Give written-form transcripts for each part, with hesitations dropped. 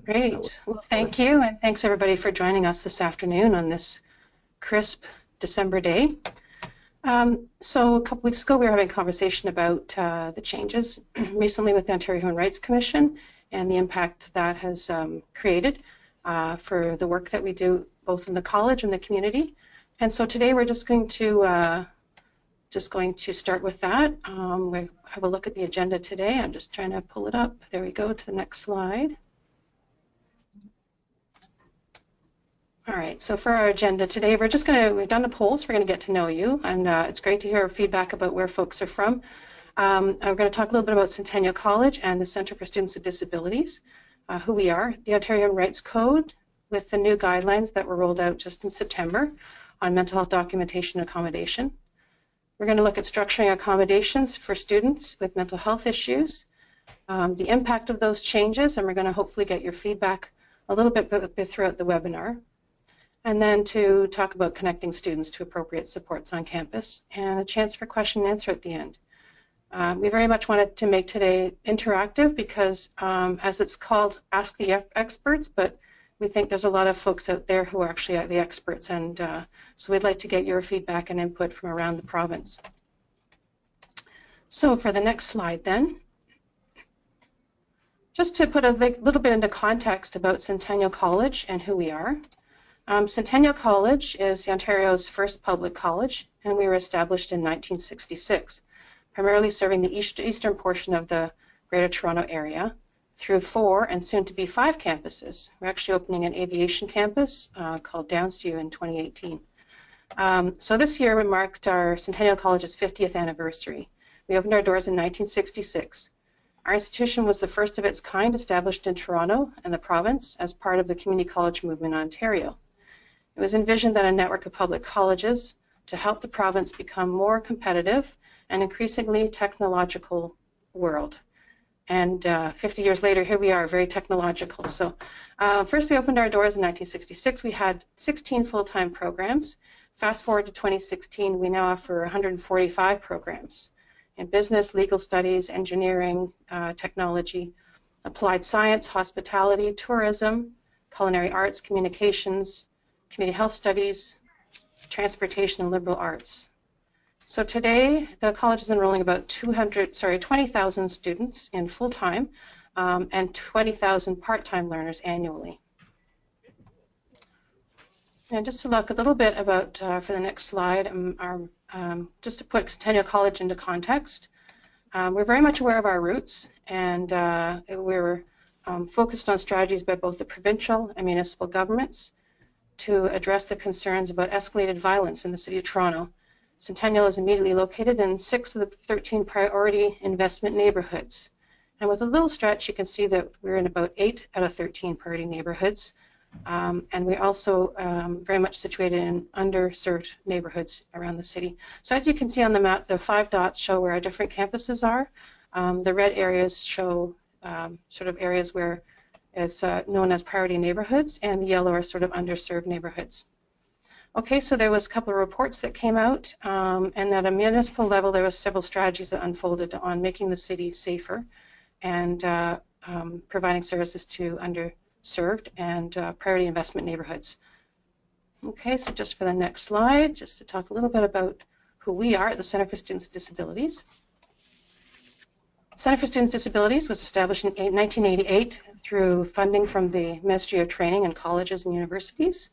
Great. Well, thank you, and thanks everybody for joining us this afternoon on this crisp December day. So a couple weeks ago, we were having a conversation about the changes recently with the Ontario Human Rights Commission and the impact that has created for the work that we do both in the college and the community. And so today we're just going to start with that. We have a look at the agenda today. I'm just trying to pull it up. There we go to the next slide. All right, so for our agenda today, we've done the polls, we're going to get to know you, and it's great to hear feedback about where folks are from. We're going to talk a little bit about Centennial College and the Centre for Students with Disabilities, who we are, the Ontario Human Rights Code with the new guidelines that were rolled out just in September on mental health documentation and accommodation. We're going to look at structuring accommodations for students with mental health issues, the impact of those changes, and we're going to hopefully get your feedback a little bit throughout the webinar. And then to talk about connecting students to appropriate supports on campus and a chance for question and answer at the end. We very much wanted to make today interactive because as it's called, Ask the Experts, but we think there's a lot of folks out there who are actually the experts, and so we'd like to get your feedback and input from around the province. So for the next slide then, just to put a little bit into context about Centennial College and who we are. Centennial College is Ontario's first public college, and we were established in 1966, primarily serving the eastern portion of the Greater Toronto Area through 4 and soon to be 5 campuses. We're actually opening an aviation campus called Downsview in 2018. So this year we marked our Centennial College's 50th anniversary. We opened our doors in 1966. Our institution was the first of its kind established in Toronto and the province as part of the community college movement in Ontario. It was envisioned that a network of public colleges to help the province become more competitive and increasingly technological world. And 50 years later, here we are, very technological. So first we opened our doors in 1966. We had 16 full-time programs. Fast forward to 2016, we now offer 145 programs in business, legal studies, engineering, technology, applied science, hospitality, tourism, culinary arts, communications, community health studies, transportation, and liberal arts. So today, the college is enrolling about 20,000 students in full-time and 20,000 part-time learners annually. And just to look a little bit about, for the next slide, just to put Centennial College into context, we're very much aware of our roots, and we're focused on strategies by both the provincial and municipal governments to address the concerns about escalated violence in the City of Toronto. Centennial is immediately located in 6 of the 13 priority investment neighborhoods. And with a little stretch, you can see that we're in about 8 out of 13 priority neighborhoods. And we're also very much situated in underserved neighborhoods around the city. So as you can see on the map, the 5 dots show where our different campuses are. The red areas show sort of areas where it's known as priority neighborhoods, and the yellow are sort of underserved neighborhoods. Okay, so there was a couple of reports that came out, and at a municipal level, there was several strategies that unfolded on making the city safer and providing services to underserved and priority investment neighborhoods. Okay, so just for the next slide, just to talk a little bit about who we are at the Centre for Students with Disabilities. Centre for Students with Disabilities was established in 1988 through funding from the Ministry of Training and Colleges and Universities.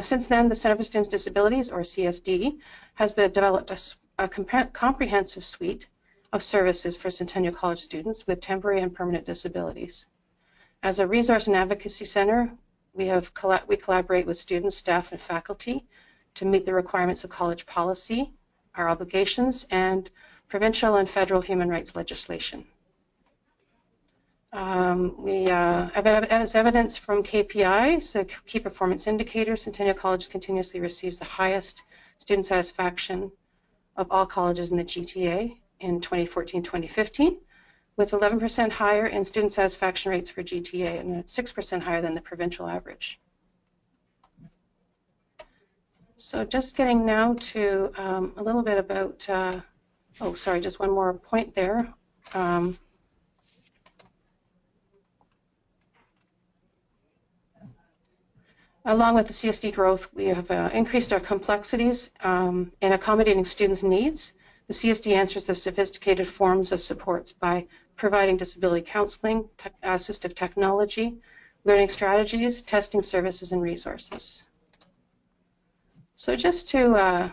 Since then, the Centre for Students with Disabilities, or CSD, has developed a comprehensive suite of services for Centennial College students with temporary and permanent disabilities. As a resource and advocacy centre, we collaborate with students, staff, and faculty to meet the requirements of college policy, our obligations, and provincial and federal human rights legislation. As evidence from KPIs, so Key Performance Indicators, Centennial College continuously receives the highest student satisfaction of all colleges in the GTA in 2014-2015, with 11% higher in student satisfaction rates for GTA and 6% higher than the provincial average. So just getting now to a little bit about, oh, sorry, just one more point there. Along with the CSD growth, we have increased our complexities in accommodating students' needs. The CSD answers the sophisticated forms of supports by providing disability counseling, assistive technology, learning strategies, testing services, and resources. So just to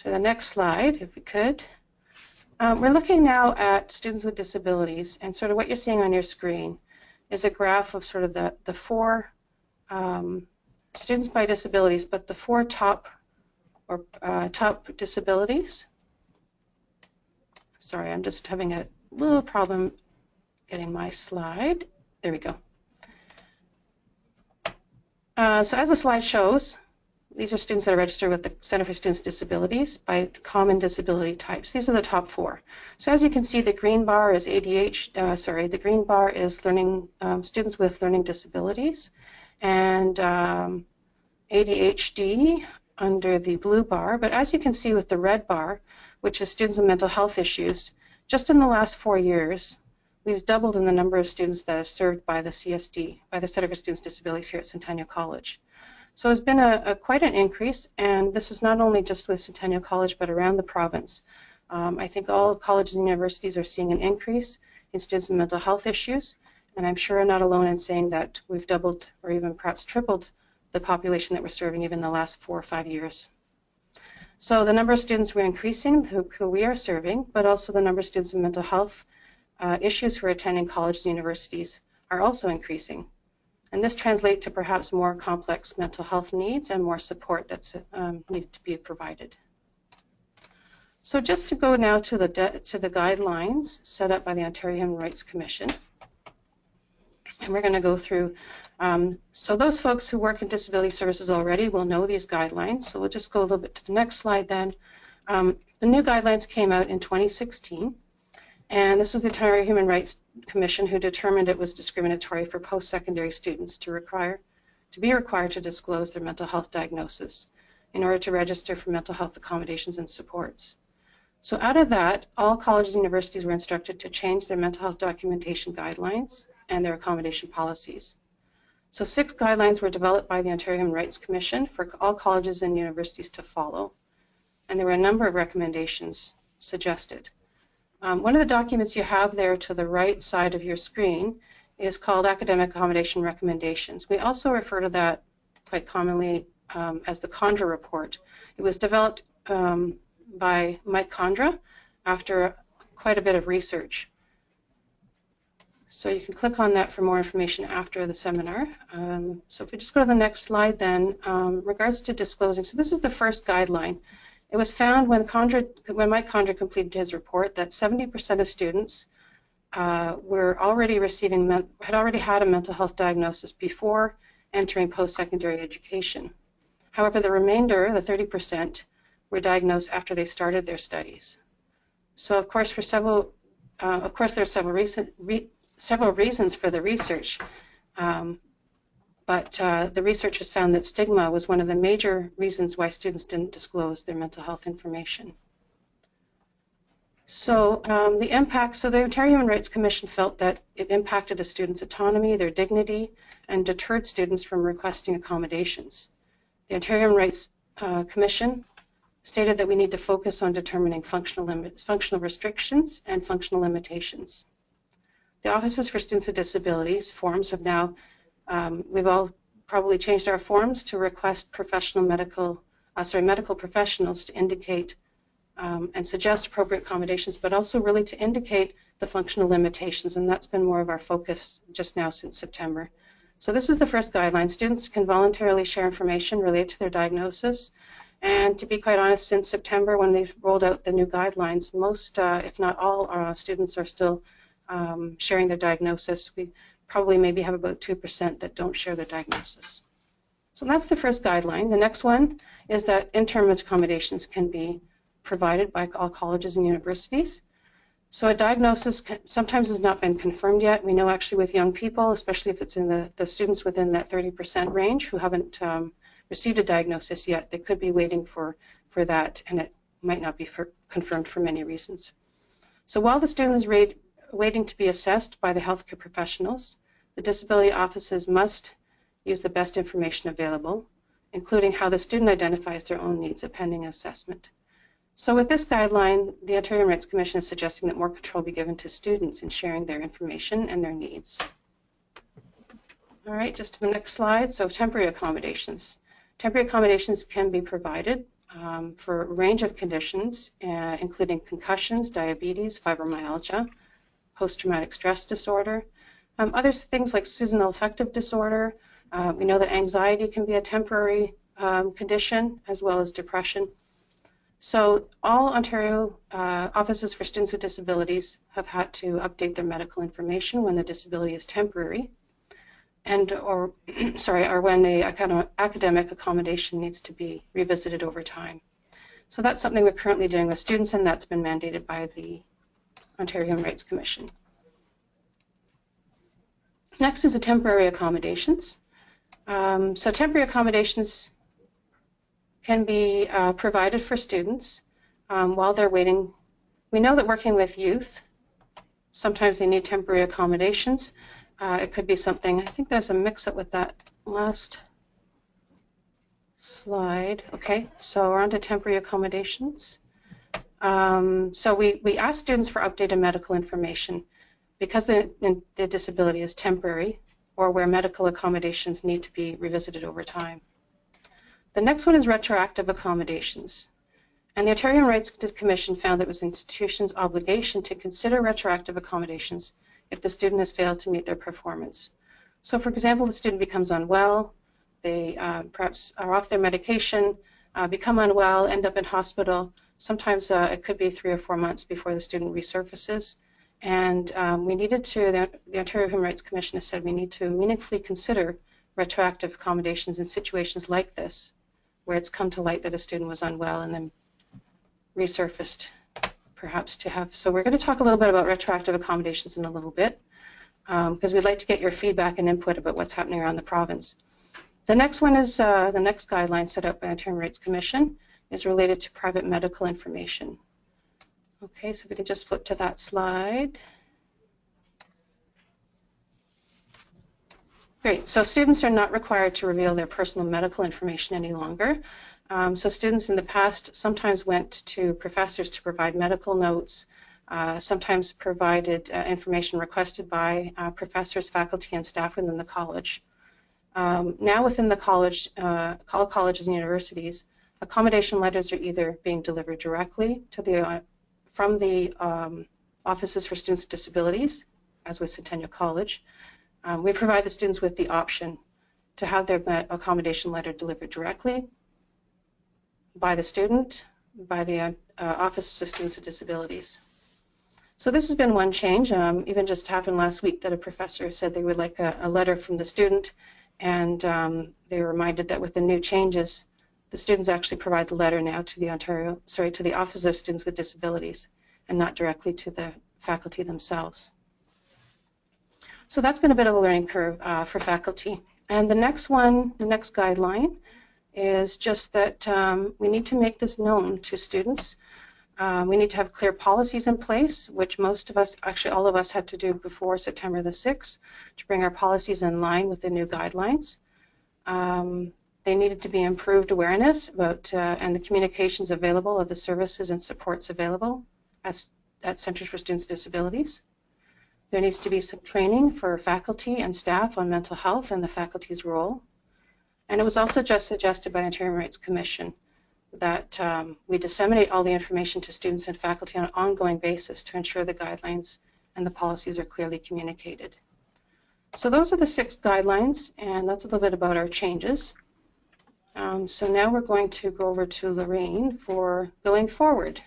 the next slide, if we could. We're looking now at students with disabilities, and sort of what you're seeing on your screen is a graph of sort of the four students by disabilities, but the four top disabilities. Sorry, I'm just having a little problem getting my slide. There we go. So as the slide shows, these are students that are registered with the Center for Students with Disabilities by common disability types. These are the top four. So as you can see, the green bar is the green bar is learning students with learning disabilities, and ADHD under the blue bar. But as you can see with the red bar, which is students with mental health issues, just in the last 4 years, we've doubled in the number of students that are served by the CSD, by the Center for Students with Disabilities here at Centennial College. So it's been quite an increase, and this is not only just with Centennial College, but around the province. I think all colleges and universities are seeing an increase in students with mental health issues, and I'm sure I'm not alone in saying that we've doubled or even perhaps tripled the population that we're serving even in the last 4 or 5 years. So the number of students we're increasing who we are serving, but also the number of students with mental health issues who are attending colleges and universities are also increasing. And this translates to perhaps more complex mental health needs and more support that's needed to be provided. So just to go now to the guidelines set up by the Ontario Human Rights Commission. And we're going to go through, so those folks who work in disability services already will know these guidelines. So we'll just go a little bit to the next slide then. The new guidelines came out in 2016. And this was the Ontario Human Rights Commission who determined it was discriminatory for post-secondary students to be required to disclose their mental health diagnosis in order to register for mental health accommodations and supports. So out of that, all colleges and universities were instructed to change their mental health documentation guidelines and their accommodation policies. So 6 guidelines were developed by the Ontario Human Rights Commission for all colleges and universities to follow. And there were a number of recommendations suggested. One of the documents you have there to the right side of your screen is called Academic Accommodation Recommendations. We also refer to that quite commonly as the Condra Report. It was developed by Mike Condra after quite a bit of research. So you can click on that for more information after the seminar. So if we just go to the next slide then, regards to disclosing. So this is the first guideline. It was found when Mike Condra completed his report that 70% of students were already had already had a mental health diagnosis before entering post-secondary education. However, the remainder, the 30%, were diagnosed after they started their studies. So, of course, there are several reasons for the research. But the research has found that stigma was one of the major reasons why students didn't disclose their mental health information. So the impact, so the Ontario Human Rights Commission felt that it impacted a student's autonomy, their dignity, and deterred students from requesting accommodations. The Ontario Human Rights Commission stated that we need to focus on determining functional restrictions and functional limitations. The Offices for Students with Disabilities forms have now we've all probably changed our forms to request medical professionals to indicate and suggest appropriate accommodations, but also really to indicate the functional limitations, and that's been more of our focus just now since September. So this is the first guideline. Students can voluntarily share information related to their diagnosis, and to be quite honest, since September when they've rolled out the new guidelines, most, if not all, our students are still sharing their diagnosis. We probably maybe have about 2% that don't share their diagnosis. So that's the first guideline. The next one is that interim accommodations can be provided by all colleges and universities. So a diagnosis sometimes has not been confirmed yet. We know actually with young people, especially if it's in the students within that 30% range who haven't received a diagnosis yet, they could be waiting for that, and it might not be confirmed for many reasons. So while the student is waiting to be assessed by the healthcare professionals, the disability offices must use the best information available, including how the student identifies their own needs at pending assessment. So with this guideline, the Interim Rights Commission is suggesting that more control be given to students in sharing their information and their needs. All right, just to the next slide. So temporary accommodations. Temporary accommodations can be provided for a range of conditions, including concussions, diabetes, fibromyalgia, post-traumatic stress disorder, other things like seasonal affective disorder. We know that anxiety can be a temporary condition, as well as depression. So all Ontario offices for students with disabilities have had to update their medical information when the disability is temporary, or when the academic accommodation needs to be revisited over time. So that's something we're currently doing with students, and that's been mandated by the Ontario Human Rights Commission. Next is the temporary accommodations. So temporary accommodations can be provided for students while they're waiting. We know that working with youth, sometimes they need temporary accommodations. It could be something, I think there's a mix-up with that last slide. Okay, so we're on to temporary accommodations. So we ask students for updated medical information because the disability is temporary or where medical accommodations need to be revisited over time. The next one is retroactive accommodations. And the Ontario Human Rights Commission found that it was an institution's obligation to consider retroactive accommodations if the student has failed to meet their performance. So for example, the student becomes unwell, they perhaps are off their medication, become unwell, end up in hospital. Sometimes it could be 3 or 4 months before the student resurfaces. And we needed to, the Ontario Human Rights Commission has said we need to meaningfully consider retroactive accommodations in situations like this, where it's come to light that a student was unwell and then resurfaced perhaps to have. So we're going to talk a little bit about retroactive accommodations in a little bit because we'd like to get your feedback and input about what's happening around the province. The next one is the next guideline set out by the Interim Rights Commission is related to private medical information. Okay, so if we can just flip to that slide. Great, so students are not required to reveal their personal medical information any longer. So students in the past sometimes went to professors to provide medical notes, sometimes provided information requested by professors, faculty, and staff within the college. Now within the college, all colleges and universities, accommodation letters are either being delivered directly to the, from the offices for students with disabilities, as with Centennial College. We provide the students with the option to have their accommodation letter delivered directly by the student, by the Office of Students with Disabilities. So this has been one change. Even just happened last week that a professor said they would like a letter from the student, and they were reminded that with the new changes, the students actually provide the letter now to the to the Office of Students with Disabilities, and not directly to the faculty themselves. So that's been a bit of a learning curve for faculty. And the next one, the next guideline, is just that we need to make this known to students. We need to have clear policies in place, which most of us, actually all of us, had to do before September the 6th to bring our policies in line with the new guidelines. They needed to be improved awareness about and the communications available of the services and supports available at Centers for Students with Disabilities. There needs to be some training for faculty and staff on mental health and the faculty's role. And it was also just suggested by the Interim Rights Commission that we disseminate all the information to students and faculty on an ongoing basis to ensure the guidelines and the policies are clearly communicated. So those are the 6 guidelines, and that's a little bit about our changes. So now we're going to go over to Lorraine for going forward.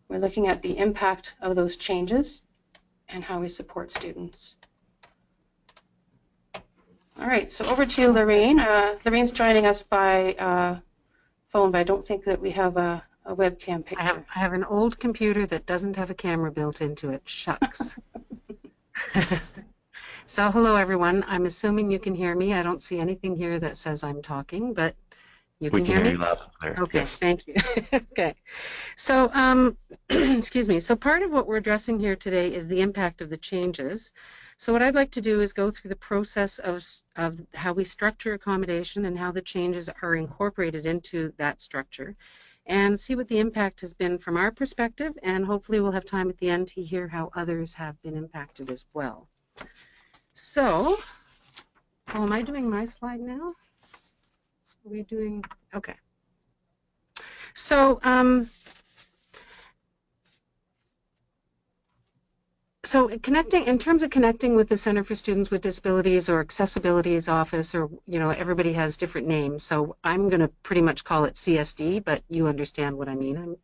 We're looking at the impact of those changes and how we support students. All right, so over to Lorraine. Lorraine's joining us by phone, but I don't think that we have a webcam picture. I have an old computer that doesn't have a camera built into it. Shucks. So hello, everyone. I'm assuming you can hear me. I don't see anything here that says I'm talking, but you can hear me? You loud and clear. Okay, yes. Thank you. Okay. So, excuse me. So part of what we're addressing here today is the impact of the changes. So what I'd like to do is go through the process of how we structure accommodation and how the changes are incorporated into that structure, and see what the impact has been from our perspective, and hopefully we'll have time at the end to hear how others have been impacted as well. So, oh, am I doing my slide now? Are we doing, okay. So, connecting, in terms of connecting with the Center for Students with Disabilities or Accessibility's office, or, you know, everybody has different names. So I'm going to pretty much call it CSD, but you understand what I mean,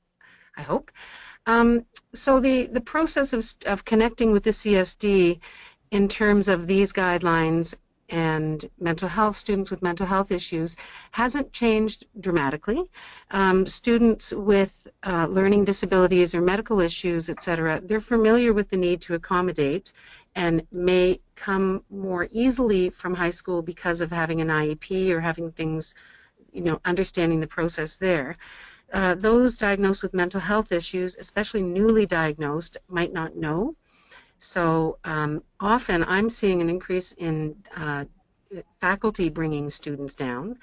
I hope. So the process of connecting with the CSD in terms of these guidelines and mental health, students with mental health issues, hasn't changed dramatically. Students with learning disabilities or medical issues, etc., they're familiar with the need to accommodate and may come more easily from high school because of having an IEP or having things, you know, understanding the process there. Those diagnosed with mental health issues, especially newly diagnosed, might not know. So often I'm seeing an increase in faculty bringing students down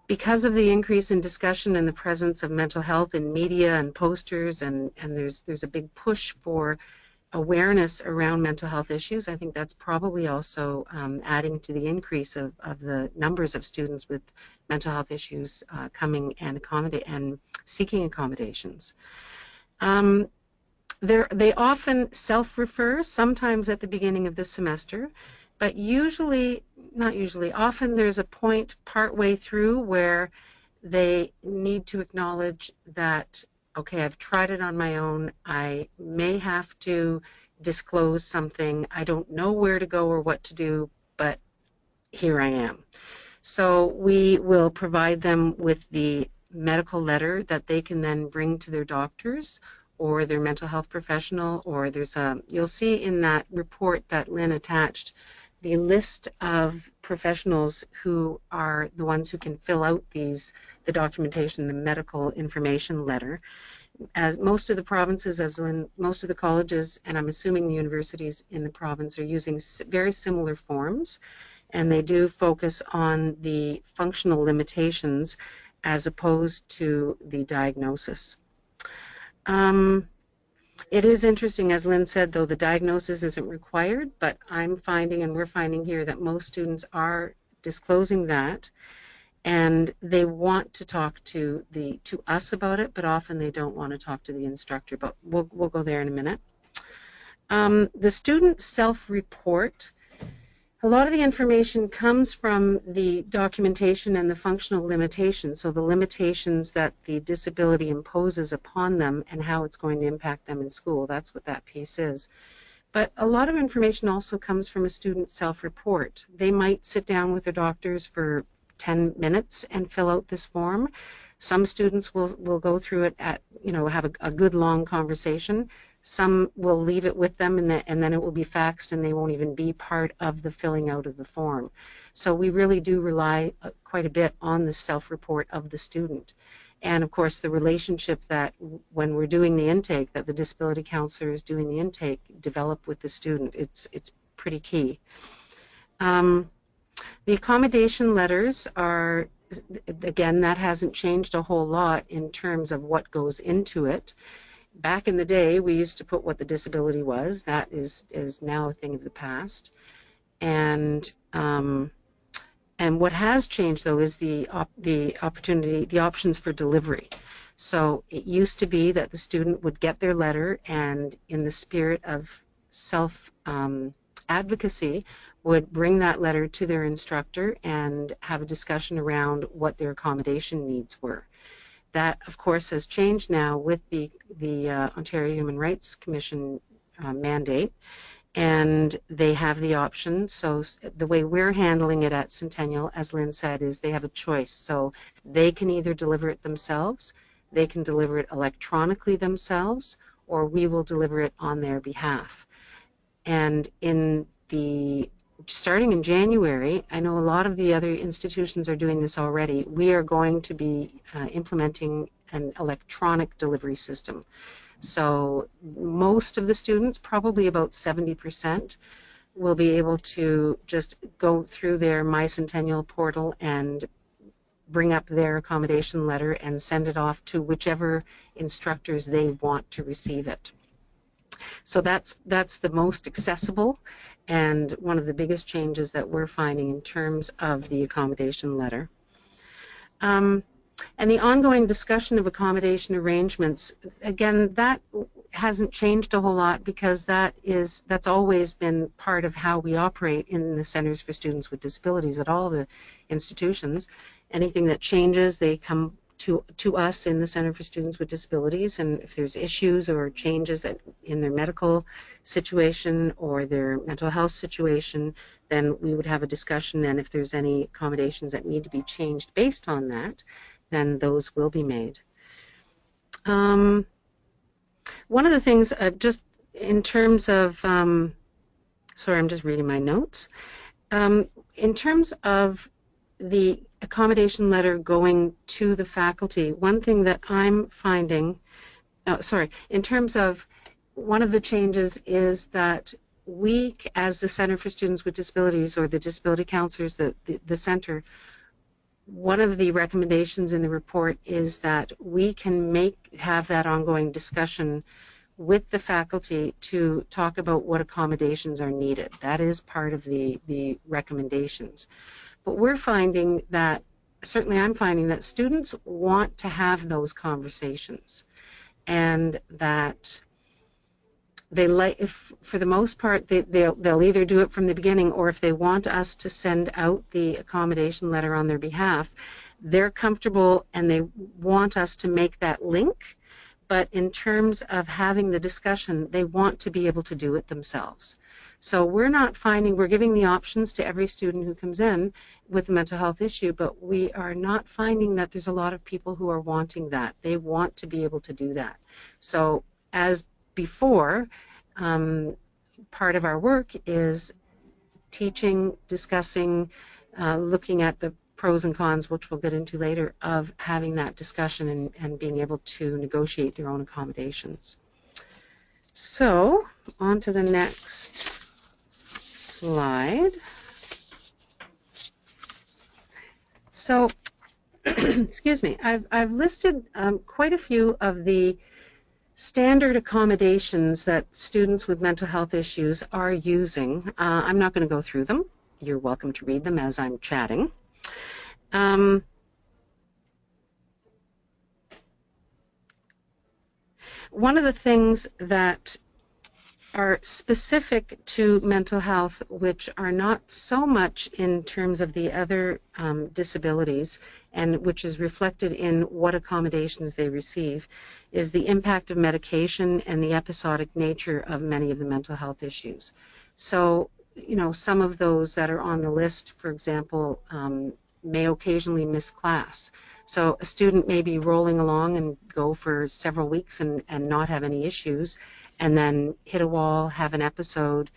because of the increase in discussion and the presence of mental health in media and posters, and there's a big push for awareness around mental health issues. I think that's probably also adding to the increase of the numbers of students with mental health issues coming and seeking accommodations. They often self-refer, sometimes at the beginning of the semester, but usually, not usually, often there's a point partway through where they need to acknowledge that, okay, I've tried it on my own, I may have to disclose something, I don't know where to go or what to do, but here I am. So we will provide them with the medical letter that they can then bring to their doctors or their mental health professional, or you'll see in that report that Lynn attached the list of professionals who are the ones who can fill out the documentation, the medical information letter. As most of the provinces, most of the colleges, and I'm assuming the universities in the province, are using very similar forms, and they do focus on the functional limitations as opposed to the diagnosis. It is interesting, as Lynn said, though, the diagnosis isn't required, but I'm finding, and we're finding here, that most students are disclosing that, and they want to talk to us about it, but often they don't want to talk to the instructor, but we'll go there in a minute. The student self-report, a lot of the information comes from the documentation and the functional limitations, so the limitations that the disability imposes upon them and how it's going to impact them in school. That's what that piece is. But a lot of information also comes from a student's self-report. They might sit down with their doctors for 10 minutes and fill out this form. Some students will go through it have a good long conversation. Some will leave it with them and then it will be faxed and they won't even be part of the filling out of the form. So we really do rely quite a bit on the self-report of the student. And of course the relationship that when we're doing the intake, that the disability counselor is doing the intake, develop with the student. It's pretty key. The accommodation letters are, again, that hasn't changed a whole lot in terms of what goes into it. Back in the day, we used to put what the disability was. That is now a thing of the past. And what has changed, though, is the options for delivery. So it used to be that the student would get their letter and, in the spirit of self-advocacy, would bring that letter to their instructor and have a discussion around what their accommodation needs were. That, of course, has changed now with the Ontario Human Rights Commission mandate, and they have the option. So the way we're handling it at Centennial, as Lynn said, is they have a choice. So they can either deliver it themselves, they can deliver it electronically themselves, or we will deliver it on their behalf. And starting in January, I know a lot of the other institutions are doing this already. We are going to be implementing an electronic delivery system. So most of the students, probably about 70%, will be able to just go through their My Centennial portal and bring up their accommodation letter and send it off to whichever instructors they want to receive it. So that's the most accessible and one of the biggest changes that we're finding in terms of the accommodation letter. And the ongoing discussion of accommodation arrangements, again, that hasn't changed a whole lot because that's always been part of how we operate in the Centers for Students with Disabilities at all the institutions. Anything that changes, they come to us in the Center for Students with Disabilities, and if there's issues or changes in their medical situation or their mental health situation, then we would have a discussion, and if there's any accommodations that need to be changed based on that, then those will be made. One of the things, just in terms of, sorry, I'm just reading my notes. In terms of the accommodation letter going to the faculty, one thing that I'm finding, in terms of one of the changes is that we, as the Center for Students with Disabilities or the disability counselors, the center, one of the recommendations in the report is that we can have that ongoing discussion with the faculty to talk about what accommodations are needed. That is part of the recommendations. But we're finding that, certainly I'm finding that students want to have those conversations, and that they for the most part, they'll either do it from the beginning, or if they want us to send out the accommodation letter on their behalf, they're comfortable and they want us to make that link. But in terms of having the discussion, they want to be able to do it themselves. So we're not finding, we're giving the options to every student who comes in with a mental health issue, but we are not finding that there's a lot of people who are wanting that. They want to be able to do that. So as before, part of our work is teaching, discussing, looking at the pros and cons, which we'll get into later, of having that discussion and being able to negotiate their own accommodations. So, on to the next slide. So, excuse me, I've listed quite a few of the standard accommodations that students with mental health issues are using. I'm not going to go through them. You're welcome to read them as I'm chatting. One of the things that are specific to mental health, which are not so much in terms of the other disabilities, and which is reflected in what accommodations they receive, is the impact of medication and the episodic nature of many of the mental health issues. So, you know, some of those that are on the list, for example, may occasionally miss class. So a student may be rolling along and go for several weeks and not have any issues, and then hit a wall, have an episode,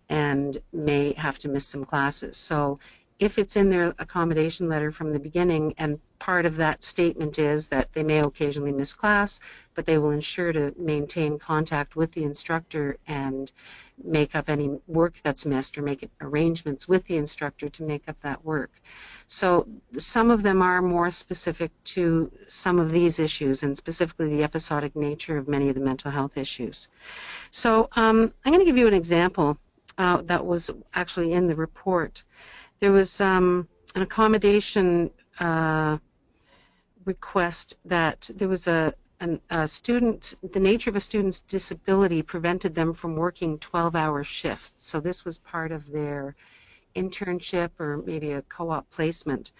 and may have to miss some classes. So if it's in their accommodation letter from the beginning, and part of that statement is that they may occasionally miss class, but they will ensure to maintain contact with the instructor and make up any work that's missed, or make arrangements with the instructor to make up that work. So some of them are more specific to some of these issues, and specifically the episodic nature of many of the mental health issues. So I'm going to give you an example that was actually in the report. There was an accommodation request that there was a student, the nature of a student's disability prevented them from working 12-hour shifts. So this was part of their internship or maybe a co-op placement.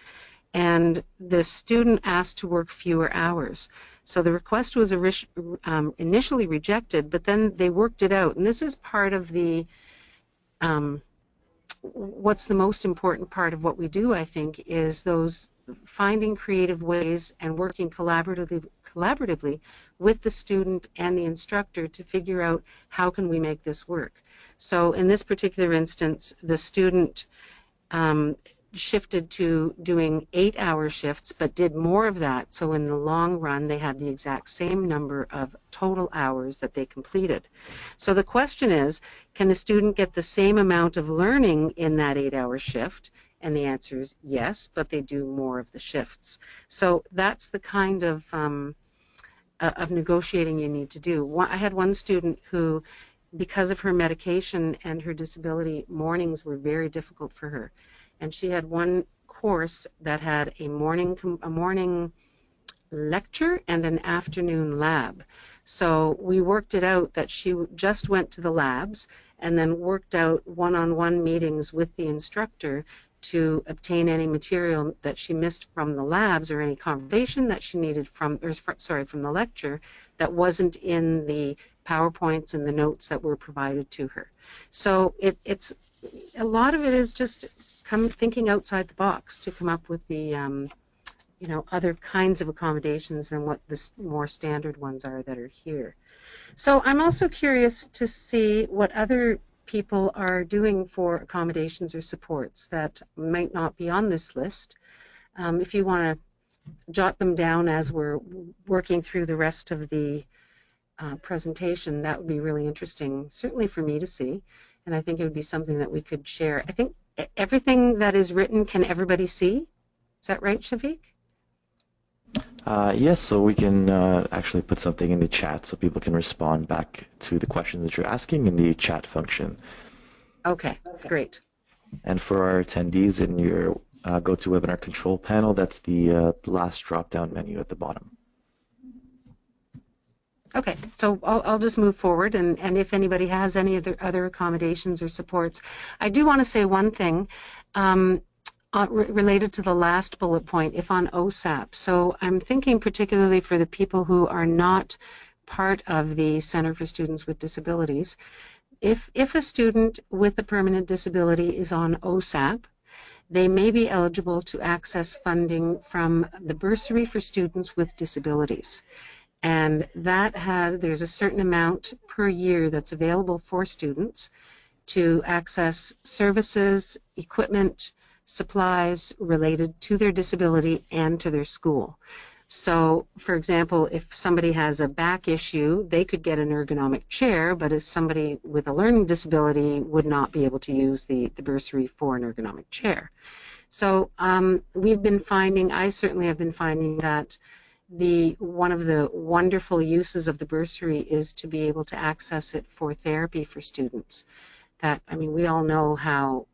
And the student asked to work fewer hours. So the request was initially rejected, but then they worked it out. And this is part of the what's the most important part of what we do, I think, is those finding creative ways and working collaboratively with the student and the instructor to figure out how can we make this work. So in this particular instance, the student shifted to doing 8-hour shifts, but did more of that. So in the long run, they had the exact same number of total hours that they completed. So the question is, can a student get the same amount of learning in that 8-hour shift? And the answer is yes, but they do more of the shifts. So that's the kind of negotiating you need to do. I had one student who, because of her medication and her disability, mornings were very difficult for her. And she had one course that had a morning lecture and an afternoon lab. So we worked it out that she just went to the labs and then worked out one-on-one meetings with the instructor to obtain any material that she missed from the labs or any conversation that she needed from the lecture that wasn't in the PowerPoints and the notes that were provided to her. So it's a lot of it is just thinking outside the box to come up with the other kinds of accommodations than what the more standard ones are that are here. So I'm also curious to see what other people are doing for accommodations or supports that might not be on this list. If you want to jot them down as we're working through the rest of the presentation, that would be really interesting, certainly for me to see, and I think it would be something that we could share. I think everything that is written, can everybody see? Is that right, Shafiq? Yes, so we can actually put something in the chat so people can respond back to the questions that you're asking in the chat function. Okay, great. And for our attendees in your GoToWebinar control panel, that's the last drop-down menu at the bottom. Okay, so I'll just move forward, and if anybody has any other accommodations or supports. I do want to say one thing related to the last bullet point, if on OSAP. So I'm thinking particularly for the people who are not part of the Center for Students with Disabilities. If a student with a permanent disability is on OSAP, they may be eligible to access funding from the Bursary for Students with Disabilities. And there's a certain amount per year that's available for students to access services, equipment, supplies related to their disability and to their school. So, for example, if somebody has a back issue, they could get an ergonomic chair, but if somebody with a learning disability would not be able to use the bursary for an ergonomic chair. So we've been finding, I certainly have been finding that one of the wonderful uses of the bursary is to be able to access it for therapy for students. We all know how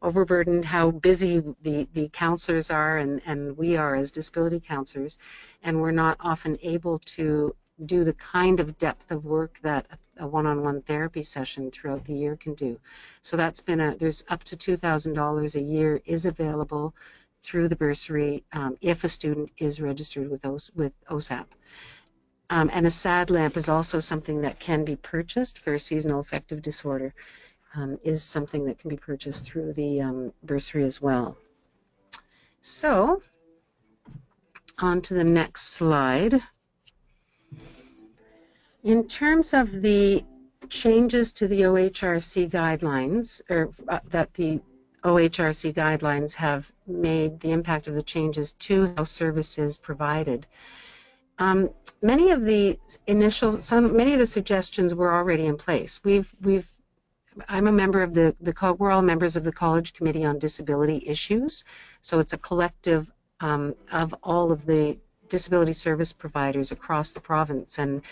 overburdened, how busy the counselors are, and we are as disability counselors, and we're not often able to do the kind of depth of work that a one-on-one therapy session throughout the year can do. So that's been there's up to $2,000 a year is available through the bursary if a student is registered with OSAP. And a SAD lamp is also something that can be purchased for seasonal affective disorder, is something that can be purchased through the bursary as well. So, on to the next slide. In terms of the changes to the OHRC guidelines, or that the OHRC guidelines have made the impact of the changes to how service is provided. Many of the suggestions were already in place. I'm a member of we're all members of the College Committee on Disability Issues, so it's a collective of all of the disability service providers across the province, and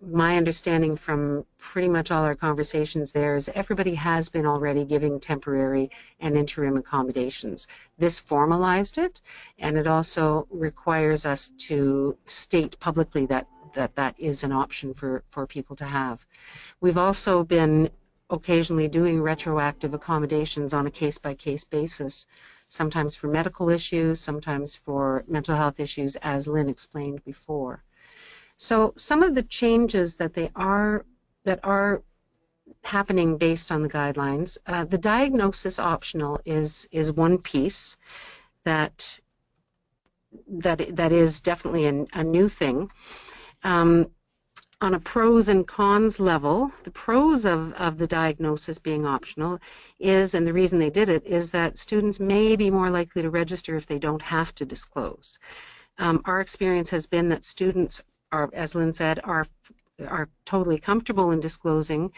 my understanding from pretty much all our conversations there is everybody has been already giving temporary and interim accommodations. This formalized it, and it also requires us to state publicly that is an option for people to have. We've also been occasionally doing retroactive accommodations on a case-by-case basis, sometimes for medical issues, sometimes for mental health issues, as Lynn explained before. So some of the changes that are happening based on the guidelines, the diagnosis optional is one piece that is definitely a new thing. on a pros and cons level, the pros of the diagnosis being optional is, and the reason they did it, is that students may be more likely to register if they don't have to disclose. Our experience has been that students are, as Lynn said, are totally comfortable in disclosing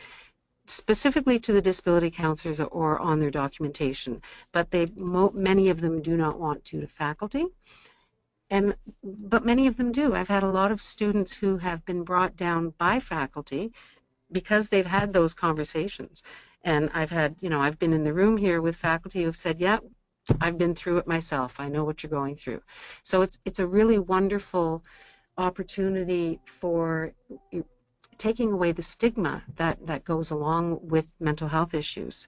specifically to the disability counselors or on their documentation, but many of them do not want to faculty. But many of them do. I've had a lot of students who have been brought down by faculty because they've had those conversations. And I've been in the room here with faculty who've said, yeah, I've been through it myself. I know what you're going through. So it's a really wonderful opportunity for taking away the stigma that goes along with mental health issues.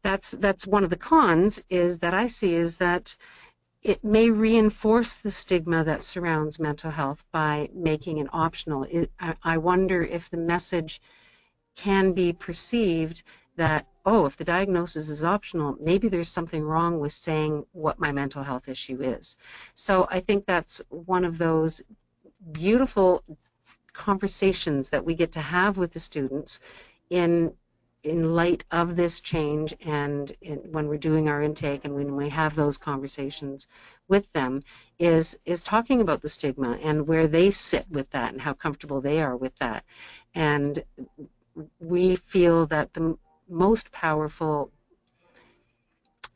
That's one of the cons that I see is that it may reinforce the stigma that surrounds mental health by making it optional. I wonder if the message can be perceived that, oh, if the diagnosis is optional, maybe there's something wrong with saying what my mental health issue is. So I think that's one of those beautiful conversations that we get to have with the students in light of this change, and when we're doing our intake and when we have those conversations with them, is talking about the stigma and where they sit with that and how comfortable they are with that. And we feel that the most powerful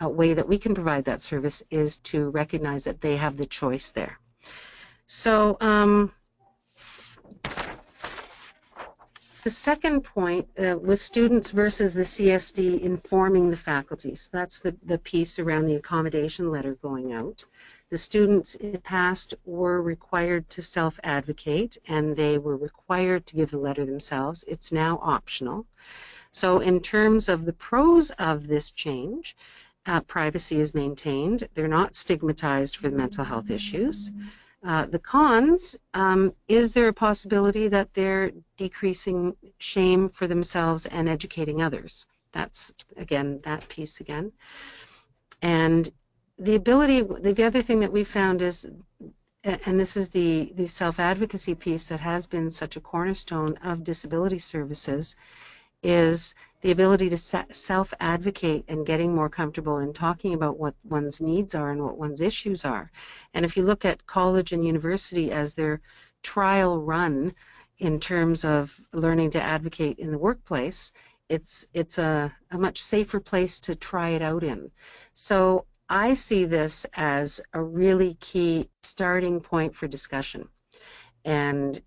way that we can provide that service is to recognize that they have the choice there. So the second point was students versus the CSD informing the faculty. So that's the piece around the accommodation letter going out. The students in the past were required to self-advocate, and they were required to give the letter themselves. It's now optional. So in terms of the pros of this change, privacy is maintained. They're not stigmatized for mental health issues. The cons, is there a possibility that they're decreasing shame for themselves and educating others? That's, again, that piece again. And the ability, the other thing that we found is, and this is the self-advocacy piece that has been such a cornerstone of disability services, is the ability to self-advocate and getting more comfortable in talking about what one's needs are and what one's issues are. And if you look at college and university as their trial run in terms of learning to advocate in the workplace, it's a much safer place to try it out in. So I see this as a really key starting point for discussion. And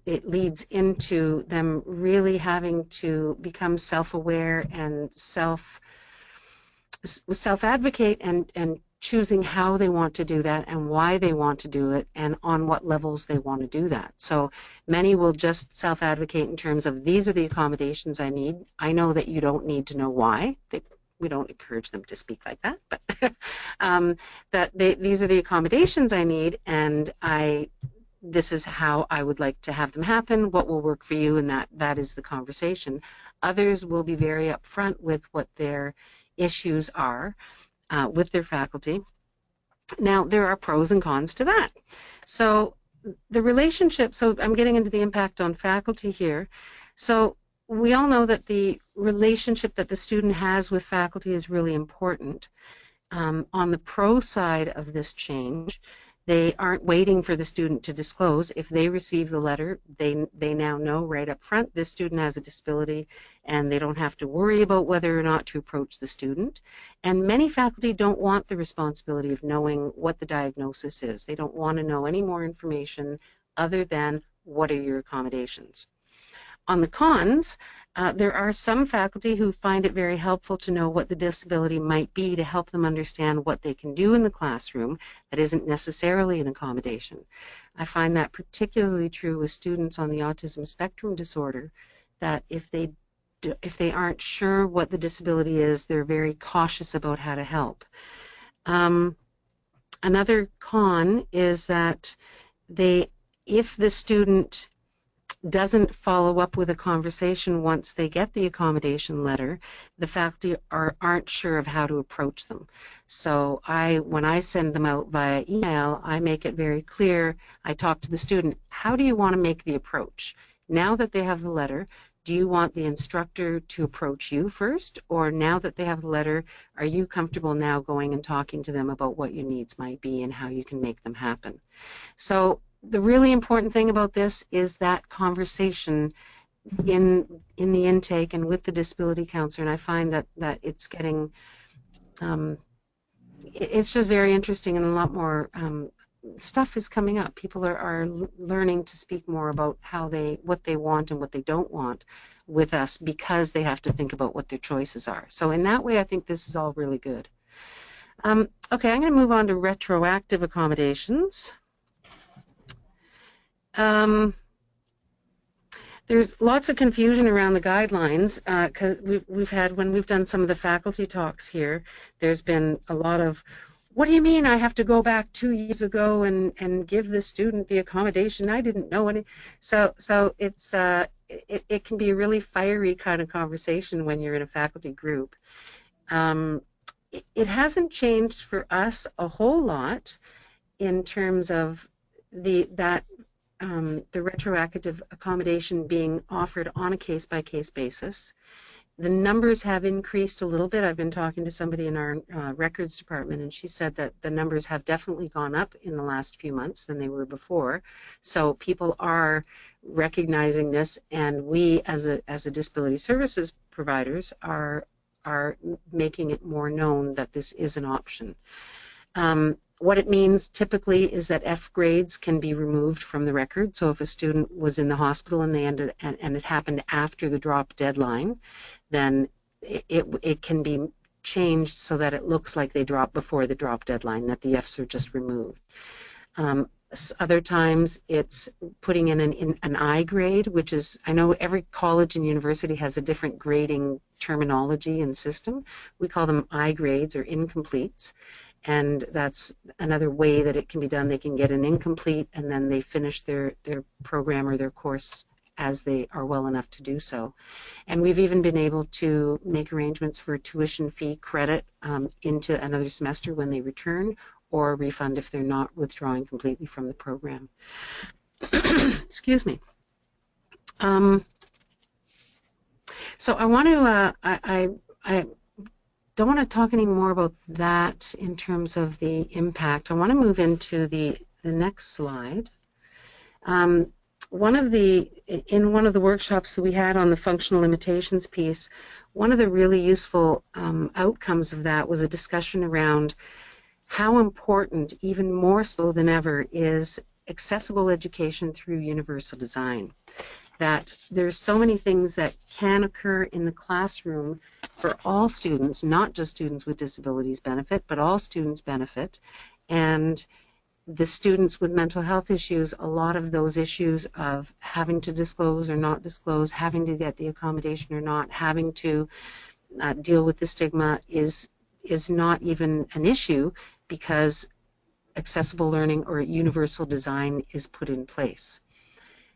it leads into them really having to become self-aware and self-advocate and choosing how they want to do that and why they want to do it and on what levels they want to do that. So many will just self-advocate in terms of, these are the accommodations I need. I know that you don't need to know why. We don't encourage them to speak like that, but these are the accommodations I need, and this is how I would like to have them happen, what will work for you, and that is the conversation. Others will be very upfront with what their issues are with their faculty. Now, there are pros and cons to that. So the relationship, so I'm getting into the impact on faculty here. So we all know that the relationship that the student has with faculty is really important. On the pro side of this change, they aren't waiting for the student to disclose. If they receive the letter, they now know right up front this student has a disability, and they don't have to worry about whether or not to approach the student. And many faculty don't want the responsibility of knowing what the diagnosis is. They don't want to know any more information other than, what are your accommodations? On the cons, there are some faculty who find it very helpful to know what the disability might be to help them understand what they can do in the classroom that isn't necessarily an accommodation. I find that particularly true with students on the autism spectrum disorder, that if they aren't sure what the disability is, they're very cautious about how to help. Another con is that if the student doesn't follow up with a conversation once they get the accommodation letter, the faculty aren't sure of how to approach them. So when I send them out via email, I make it very clear. I talk to the student, how do you want to make the approach? Now that they have the letter, do you want the instructor to approach you first? Or now that they have the letter, are you comfortable now going and talking to them about what your needs might be and how you can make them happen? So the really important thing about this is that conversation in the intake and with the disability counselor, and I find that it's getting, it's just very interesting, and a lot more stuff is coming up. People are learning to speak more about what they want and what they don't want with us, because they have to think about what their choices are. So in that way, I think this is all really good. Okay, I'm going to move on to retroactive accommodations. There's lots of confusion around the guidelines, because we've had, when we've done some of the faculty talks here, there's been a lot of, what do you mean I have to go back 2 years ago and give the student the accommodation? I didn't know any. So it's it can be a really fiery kind of conversation when you're in a faculty group. It hasn't changed for us a whole lot in terms of the retroactive accommodation being offered on a case-by-case basis. The numbers have increased a little bit. I've been talking to somebody in our records department, and she said that the numbers have definitely gone up in the last few months than they were before. So people are recognizing this, and we as a disability services providers are making it more known that this is an option. What it means typically is that F grades can be removed from the record. So if a student was in the hospital and they ended and it happened after the drop deadline, then it can be changed so that it looks like they dropped before the drop deadline, that the Fs are just removed. Other times it's putting in an I grade, which is, I know every college and university has a different grading terminology and system. We call them I grades or incompletes. And that's another way that it can be done. They can get an incomplete and then they finish their program or their course as they are well enough to do so. And we've even been able to make arrangements for tuition fee credit into another semester when they return, or a refund if they're not withdrawing completely from the program. Excuse me. So I want to, I don't want to talk any more about that in terms of the impact. I want to move into the next slide. In one of the workshops that we had on the functional limitations piece, one of the really useful outcomes of that was a discussion around how important, even more so than ever, is accessible education through universal design. That there's so many things that can occur in the classroom for all students, not just students with disabilities benefit, but all students benefit. And the students with mental health issues, a lot of those issues of having to disclose or not disclose, having to get the accommodation or not, having to deal with the stigma is not even an issue, because accessible learning or universal design is put in place.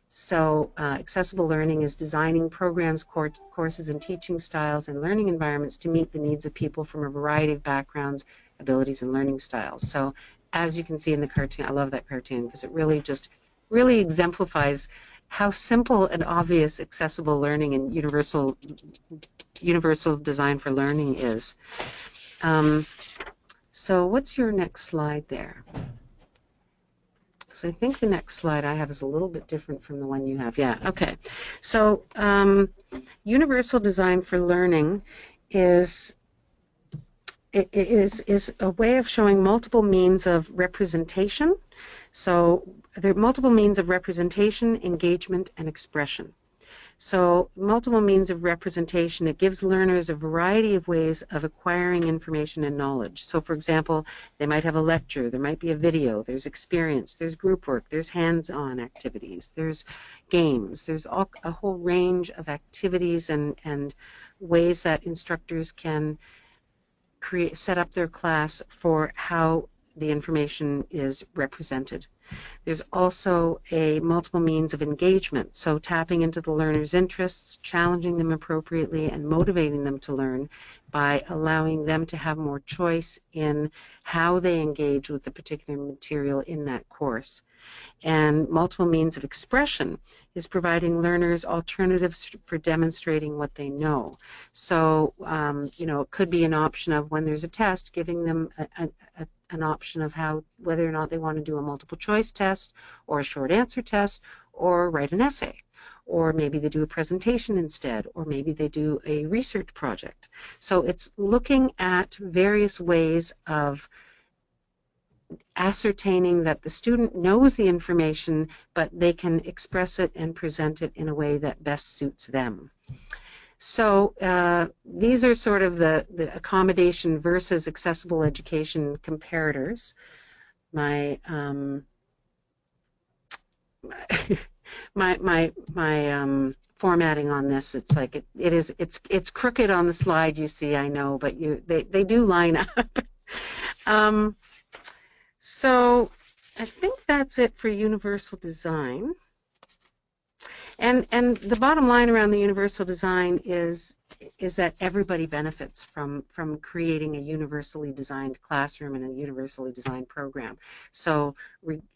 So accessible learning is designing programs, courses, and teaching styles and learning environments to meet the needs of people from a variety of backgrounds, abilities, and learning styles. So as you can see in the cartoon, I love that cartoon because it really exemplifies how simple and obvious accessible learning and universal design for learning is. So what's your next slide there? Because I think the next slide I have is a little bit different from the one you have. Yeah, okay. So universal design for learning is a way of showing multiple means of representation. So there are multiple means of representation, engagement, and expression. So multiple means of representation, it gives learners a variety of ways of acquiring information and knowledge. So for example, they might have a lecture, there might be a video, there's experience, there's group work, there's hands-on activities, there's games, there's a whole range of activities and ways that instructors can set up their class for how the information is represented. There's also a multiple means of engagement, so tapping into the learner's interests, challenging them appropriately, and motivating them to learn by allowing them to have more choice in how they engage with the particular material in that course. And multiple means of expression is providing learners alternatives for demonstrating what they know. So, you know, it could be an option of when there's a test, giving them an option of whether or not they want to do a multiple choice test or a short answer test or write an essay. Or maybe they do a presentation instead, or maybe they do a research project. So it's looking at various ways of ascertaining that the student knows the information, but they can express it and present it in a way that best suits them. So these are sort of the accommodation versus accessible education comparators. My formatting on this, it's like it's crooked on the slide, you see, I know, but they do line up. So I think that's it for universal design. And the bottom line around the universal design is that everybody benefits from creating a universally designed classroom and a universally designed program. So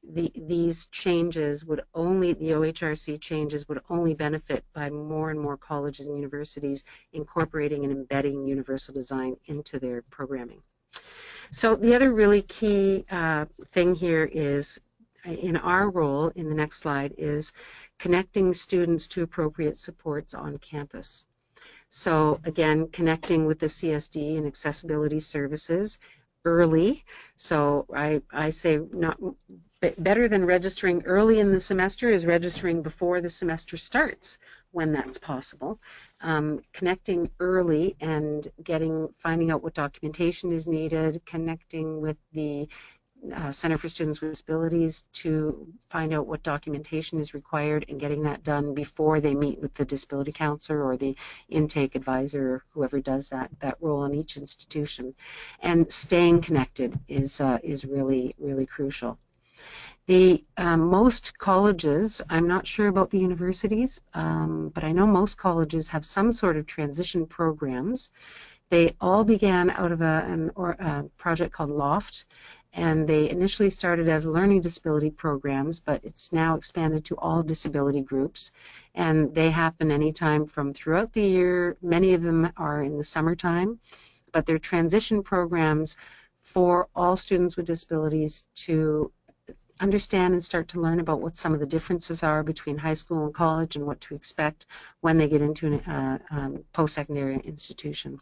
these changes would only, the OHRC changes would only benefit by more and more colleges and universities incorporating and embedding universal design into their programming. So the other really key thing here is, in our role in the next slide, is connecting students to appropriate supports on campus. So again, connecting with the CSD and accessibility services early. So I say not better than registering early in the semester is registering before the semester starts, when that's possible. Connecting early and finding out what documentation is needed, connecting with the Center for Students with Disabilities to find out what documentation is required and getting that done before they meet with the disability counselor or the intake advisor, or whoever does that role in each institution. And staying connected is really, really crucial. The most colleges, I'm not sure about the universities, but I know most colleges have some sort of transition programs. They all began out of a project called LOFT, and they initially started as learning disability programs, but it's now expanded to all disability groups, and they happen anytime from throughout the year. Many of them are in the summertime, but they're transition programs for all students with disabilities to understand and start to learn about what some of the differences are between high school and college and what to expect when they get into a post-secondary institution.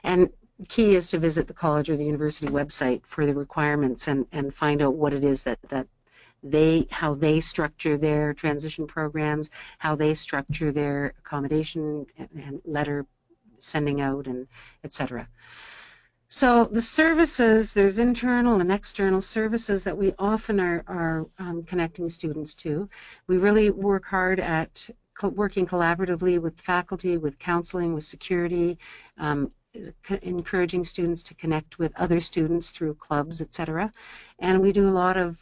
And key is to visit the college or the university website for the requirements and find out what it is how they structure their transition programs, how they structure their accommodation and letter sending out, and etc. So the services, there's internal and external services that we often are connecting students to. We really work hard at working collaboratively with faculty, with counseling, with security, encouraging students to connect with other students through clubs, etc. And we do a lot of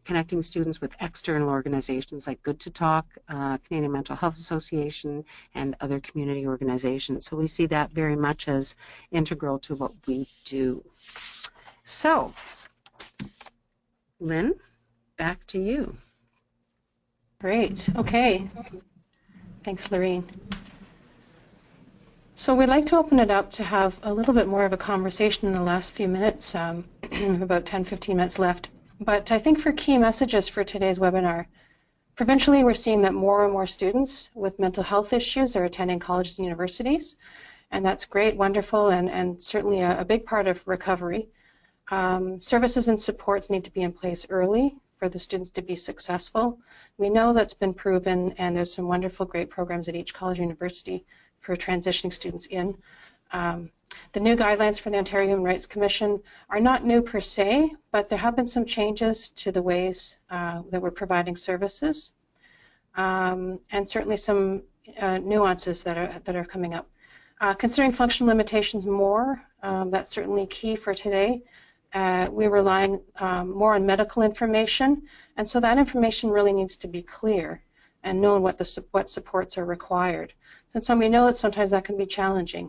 connecting students with external organizations like Good to Talk, Canadian Mental Health Association, and other community organizations. So we see that very much as integral to what we do. So, Lynn, back to you. Great. Okay. Thanks, Lorraine. So we'd like to open it up to have a little bit more of a conversation in the last few minutes, about 10-15 minutes left. But I think for key messages for today's webinar, provincially we're seeing that more and more students with mental health issues are attending colleges and universities, and that's great, wonderful, and certainly a big part of recovery. Services and supports need to be in place early for the students to be successful. We know that's been proven, and there's some wonderful, great programs at each college or university for transitioning students in. The new guidelines for the Ontario Human Rights Commission are not new per se, but there have been some changes to the ways that we're providing services, and certainly some nuances that are coming up. Considering functional limitations more, that's certainly key for today, we're relying more on medical information, and so that information really needs to be clear and known what supports are required. And we know that sometimes that can be challenging.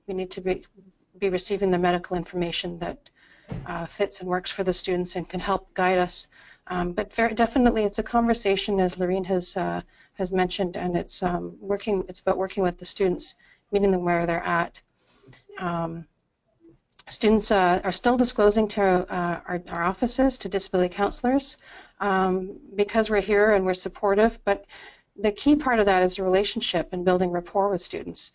We need to be receiving the medical information that fits and works for the students and can help guide us. But definitely, it's a conversation, as Lorene has mentioned, and it's about working with the students, meeting them where they're at. Students are still disclosing to our offices, to disability counselors, because we're here and we're supportive, but the key part of that is the relationship and building rapport with students.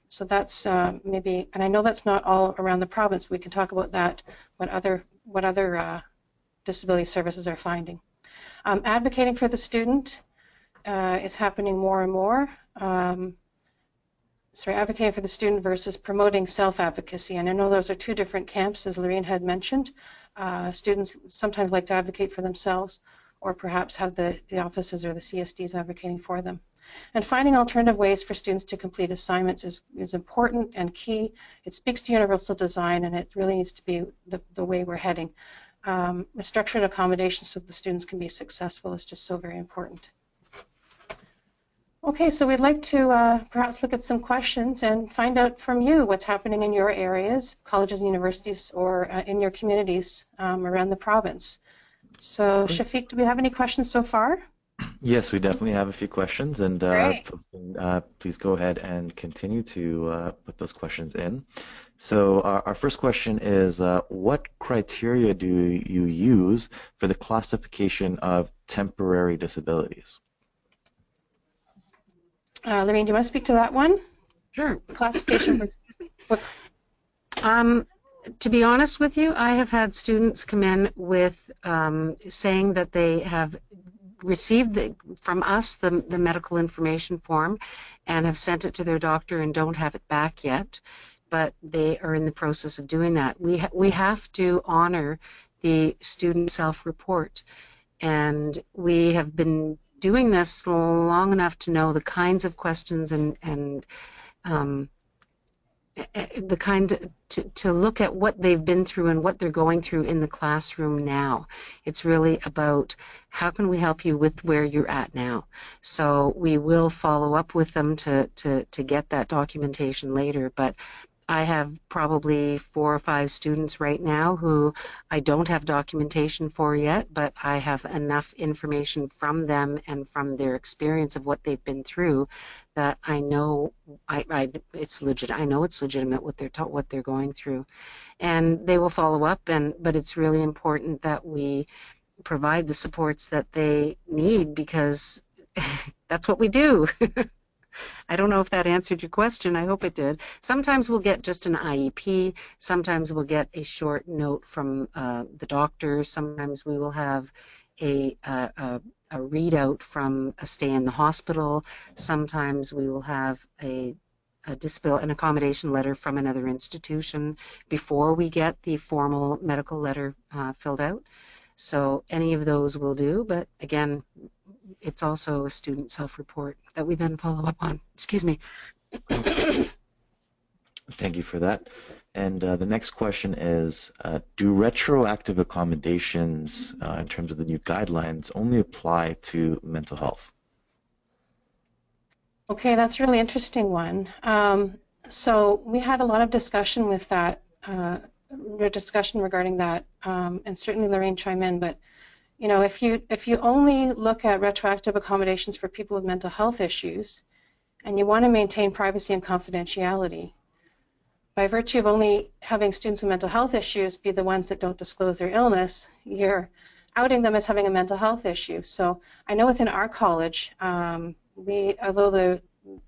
So that's maybe, and I know that's not all around the province. We can talk about that, what other disability services are finding. Advocating for the student is happening more and more. Advocating for the student versus promoting self-advocacy. And I know those are two different camps, as Lorene had mentioned. Students sometimes like to advocate for themselves, or perhaps have the offices or the CSDs advocating for them. And finding alternative ways for students to complete assignments is important and key. It speaks to universal design, and it really needs to be the way we're heading. A structured accommodation so the students can be successful is just so very important. Okay, so we'd like to perhaps look at some questions and find out from you what's happening in your areas, colleges and universities, or in your communities around the province. So Shafiq, do we have any questions so far? Yes, we definitely have a few questions, and Great. please go ahead and continue to put those questions in. So our first question is, what criteria do you use for the classification of temporary disabilities? Lorene, do you want to speak to that one? Sure. Classification. To be honest with you, I have had students come in with saying that they have received from us the medical information form and have sent it to their doctor and don't have it back yet, but they are in the process of doing that. We have to honor the student self-report, and we have been doing this long enough to know the kinds of questions and the kind to look at what they've been through and what they're going through in the classroom now. It's really about how can we help you with where you're at now. So we will follow up with them to get that documentation later, but I have probably 4 or 5 students right now who I don't have documentation for yet, but I have enough information from them and from their experience of what they've been through that I know it's legit. I know it's legitimate what they're going through, and they will follow up. But it's really important that we provide the supports that they need, because that's what we do. I don't know if that answered your question. I hope it did. Sometimes we'll get just an IEP. Sometimes we'll get a short note from the doctor. Sometimes we will have a readout from a stay in the hospital. Sometimes we will have an accommodation letter from another institution before we get the formal medical letter filled out. So any of those will do, but again, it's also a student self-report that we then follow up on. Excuse me. Thank you for that. And the next question is, do retroactive accommodations in terms of the new guidelines only apply to mental health? Okay, that's a really interesting one. So we had a lot of discussion with that, discussion regarding that, and certainly Lorraine chime in, but you know, if you only look at retroactive accommodations for people with mental health issues, and you want to maintain privacy and confidentiality, by virtue of only having students with mental health issues be the ones that don't disclose their illness, you're outing them as having a mental health issue. So I know within our college, although the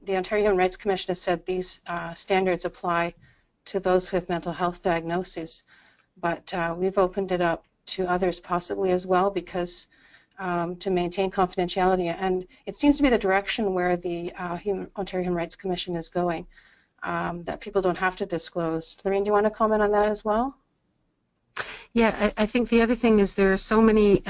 Ontario Human Rights Commission has said these standards apply to those with mental health diagnoses, but we've opened it up to others possibly as well, because to maintain confidentiality, and it seems to be the direction where the Ontario Human Rights Commission is going, that people don't have to disclose. Lorraine, do you want to comment on that as well? Yeah, I think the other thing is there are so many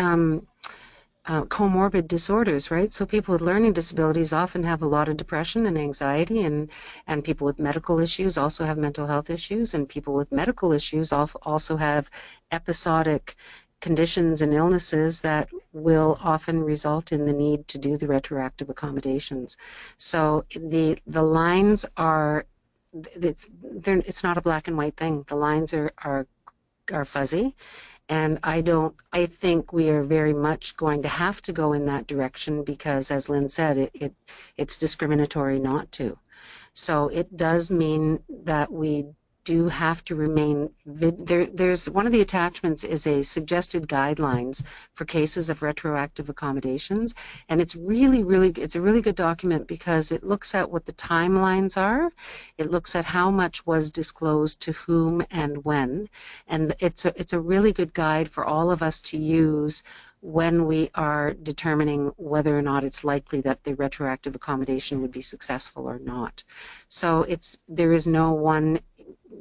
comorbid disorders, right? So people with learning disabilities often have a lot of depression and anxiety, and people with medical issues also have mental health issues, and people with medical issues also have episodic conditions and illnesses that will often result in the need to do the retroactive accommodations. So the lines are, it's not a black and white thing. The lines are fuzzy. And I think we are very much going to have to go in that direction because, as Lynn said, it's discriminatory not to. So it does mean that we do have to remain, there's one of the attachments is a suggested guidelines for cases of retroactive accommodations. And it's it's a really good document because it looks at what the timelines are. It looks at how much was disclosed to whom and when. And it's a really good guide for all of us to use when we are determining whether or not it's likely that the retroactive accommodation would be successful or not. So there is no one,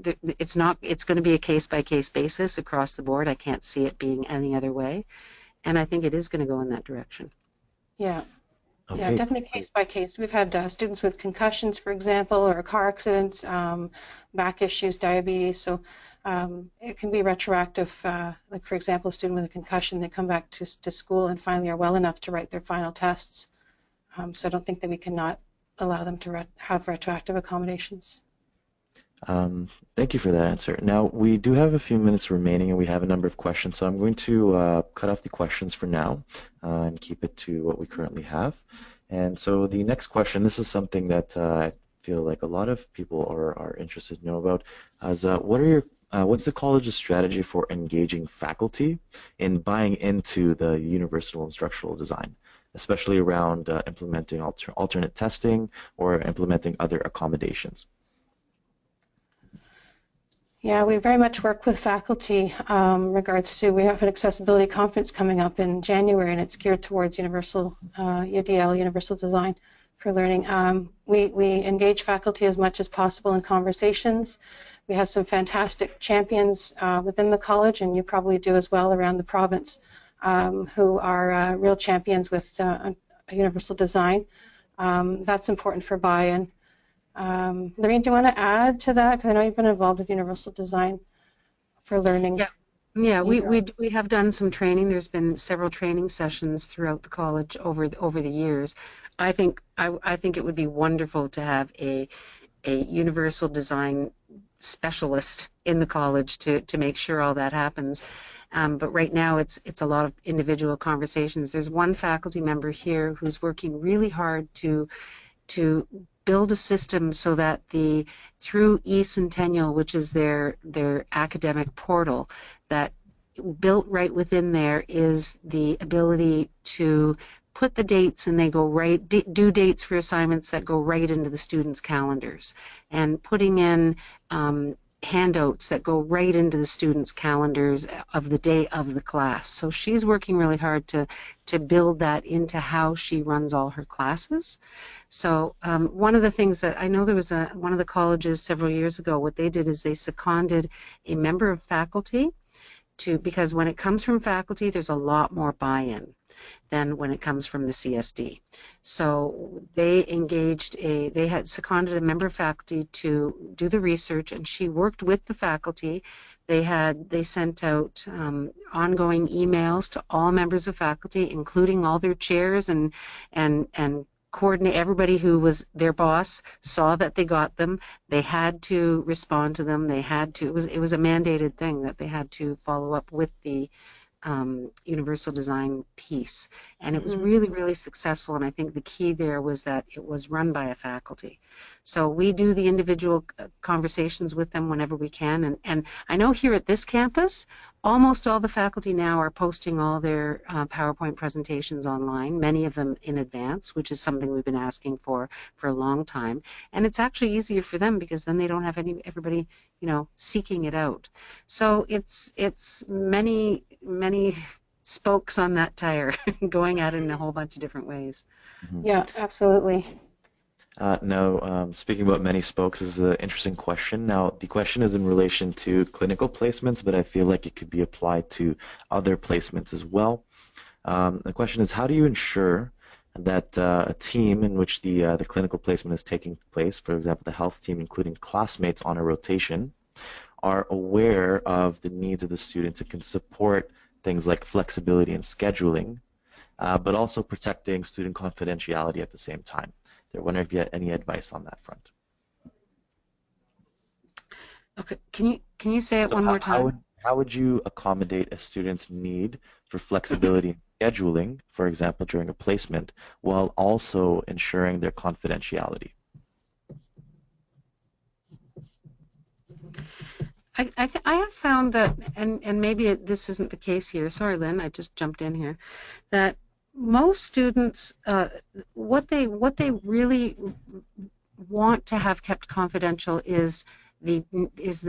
it's going to be a case-by-case basis across the board. I can't see it being any other way. And I think it is going to go in that direction. Yeah. Okay. Yeah, definitely case by case. We've had students with concussions, for example, or car accidents, back issues, diabetes. So it can be retroactive. Like, for example, a student with a concussion, they come back to school and finally are well enough to write their final tests. So I don't think that we cannot allow them to have retroactive accommodations. Thank you for that answer. Now, we do have a few minutes remaining and we have a number of questions, so I'm going to cut off the questions for now and keep it to what we currently have. And so the next question, this is something that I feel like a lot of people are interested to know about, is what's the college's strategy for engaging faculty in buying into the universal instructional design, especially around implementing alternate testing or implementing other accommodations? Yeah, we very much work with faculty regards to, we have an accessibility conference coming up in January, and it's geared towards universal UDL, universal design for learning. We engage faculty as much as possible in conversations. We have some fantastic champions within the college, and you probably do as well around the province, who are real champions with universal design. That's important for buy-in. Lorraine, do you want to add to that? Because I know you've been involved with universal design for learning. Yeah, we have done some training. There's been several training sessions throughout the college over the years. I think it would be wonderful to have a universal design specialist in the college to make sure all that happens. But right now it's a lot of individual conversations. There's one faculty member here who's working really hard to build a system so that through Centennial, which is their academic portal, that built right within there is the ability to put the dates, and they go right, due dates for assignments that go right into the students' calendars, and putting in handouts that go right into the students' calendars of the day of the class. So she's working really hard to build that into how she runs all her classes. So one of the things that I know, there was one of the colleges several years ago, what they did is they seconded a member of faculty because when it comes from faculty, there's a lot more buy-in than when it comes from the CSD. So they had seconded a member of faculty to do the research, and she worked with the faculty. They sent out ongoing emails to all members of faculty, including all their chairs, and coordinate. Everybody who was their boss saw that they got them. They had to respond to them. It was a mandated thing that they had to follow up with the universal design piece, and it was really, really successful. And I think the key there was that it was run by a faculty. So we do the individual conversations with them whenever we can, and I know here at this campus almost all the faculty now are posting all their PowerPoint presentations online, many of them in advance, which is something we've been asking for a long time. And it's actually easier for them because then they don't have everybody, seeking it out. So it's many spokes on that tire going at it in a whole bunch of different ways. Mm-hmm. Yeah, absolutely. Now, speaking about many spokes, this is an interesting question. Now, the question is in relation to clinical placements, but I feel like it could be applied to other placements as well. The question is, how do you ensure that a team in which the clinical placement is taking place, for example, the health team, including classmates on a rotation, are aware of the needs of the students and can support things like flexibility and scheduling, but also protecting student confidentiality at the same time? They're wondering if you had any advice on that front. Okay, can you say it So one more time? how would you accommodate a student's need for flexibility in scheduling, for example, during a placement, while also ensuring their confidentiality? I have found that, and maybe this isn't the case here. Sorry, Lynn, I just jumped in here. That most students, what they really want to have kept confidential is the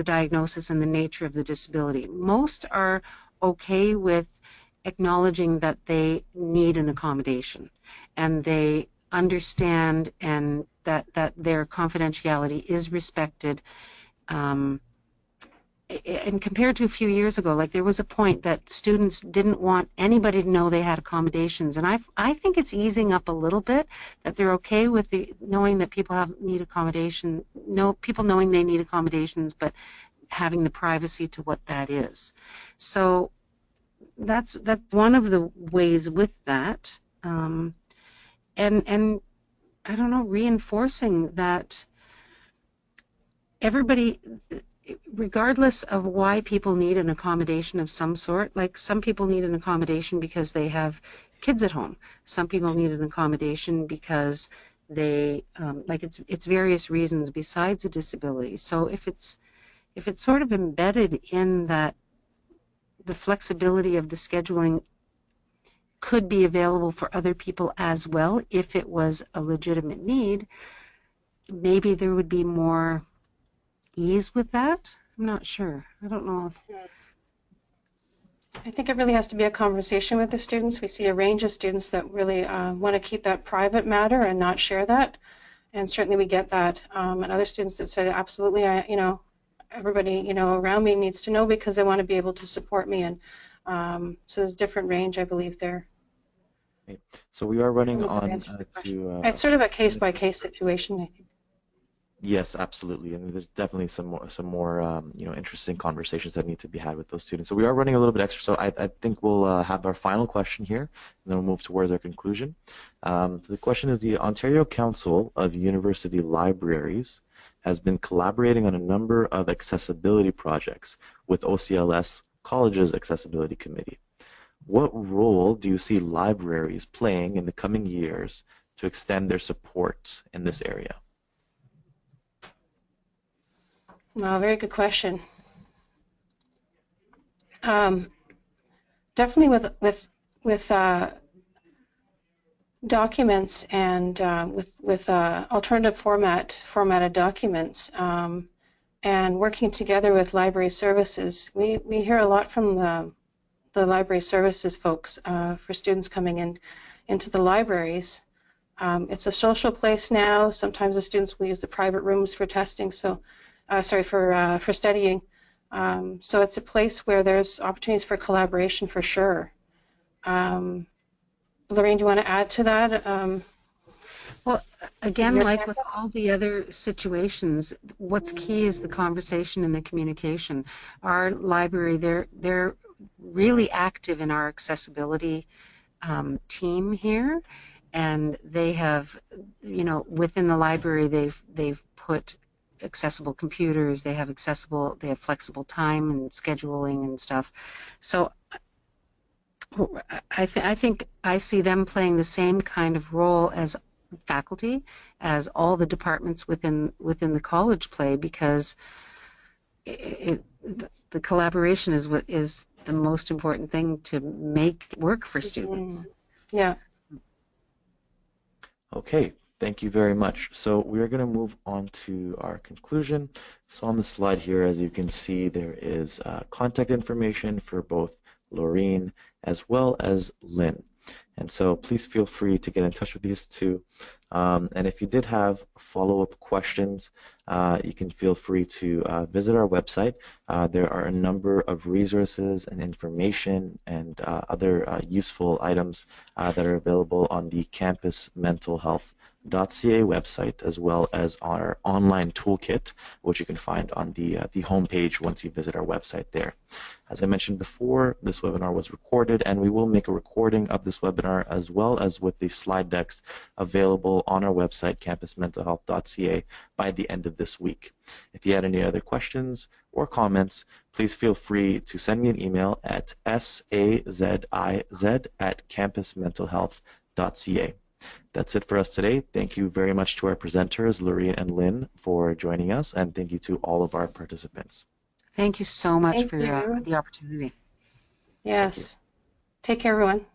diagnosis and the nature of the disability. Most are okay with acknowledging that they need an accommodation, and they understand and that their confidentiality is respected. And compared to a few years ago, like there was a point that students didn't want anybody to know they had accommodations, and I think it's easing up a little bit, that they're okay with the knowing that people need accommodation, people knowing they need accommodations, but having the privacy to what that is. So that's one of the ways with that, and I don't know, reinforcing that everybody, regardless of why people need an accommodation of some sort, like some people need an accommodation because they have kids at home. Some people need an accommodation because they, like it's various reasons besides a disability. So if it's sort of embedded in that the flexibility of the scheduling could be available for other people as well, if it was a legitimate need, maybe there would be more ease with that. I'm not sure. I don't know if... I think it really has to be a conversation with the students. We see a range of students that really want to keep that private matter and not share that, and certainly we get that. And other students that said, absolutely, everybody around me needs to know because they want to be able to support me, and so there's a different range, I believe, there. Okay. So we are running on It's sort of a case-by-case situation, I think. Yes, absolutely, and there's definitely some more interesting conversations that need to be had with those students. So we are running a little bit extra, so I think we'll have our final question here, and then we'll move towards our conclusion. So the question is, the Ontario Council of University Libraries has been collaborating on a number of accessibility projects with OCLS College's Accessibility Committee. What role do you see libraries playing in the coming years to extend their support in this area? Well, very good question. Definitely with documents and with alternative formatted documents, and working together with library services. We hear a lot from the library services folks for students coming into the libraries. It's a social place now. Sometimes the students will use the private rooms for testing, for studying. So it's a place where there's opportunities for collaboration for sure. Lorraine, do you want to add to that? Well, again, like with all the other situations, what's key is the conversation and the communication. Our library, they're really active in our accessibility team here, and they have, within the library, they've put accessible computers, they have flexible time and scheduling and stuff. So I think I see them playing the same kind of role as faculty, as all the departments within the college play, because the collaboration is what is the most important thing to make work for students. Yeah. Okay, thank you very much. So we are going to move on to our conclusion. So on the slide here, as you can see, there is contact information for both Laureen as well as Lynn. And so please feel free to get in touch with these two. And if you did have follow-up questions, you can feel free to visit our website. There are a number of resources and information and other useful items that are available on the Campus Mental Health.ca website, as well as our online toolkit, which you can find on the homepage once you visit our website there. As I mentioned before, this webinar was recorded, and we will make a recording of this webinar as well as with the slide decks available on our website, campusmentalhealth.ca, by the end of this week. If you had any other questions or comments, please feel free to send me an email at saziz@campusmentalhealth.ca. That's it for us today. Thank you very much to our presenters, Lorene and Lynn, for joining us, and thank you to all of our participants. Thank you so much Thank for you. the opportunity. Yes. Take care, everyone.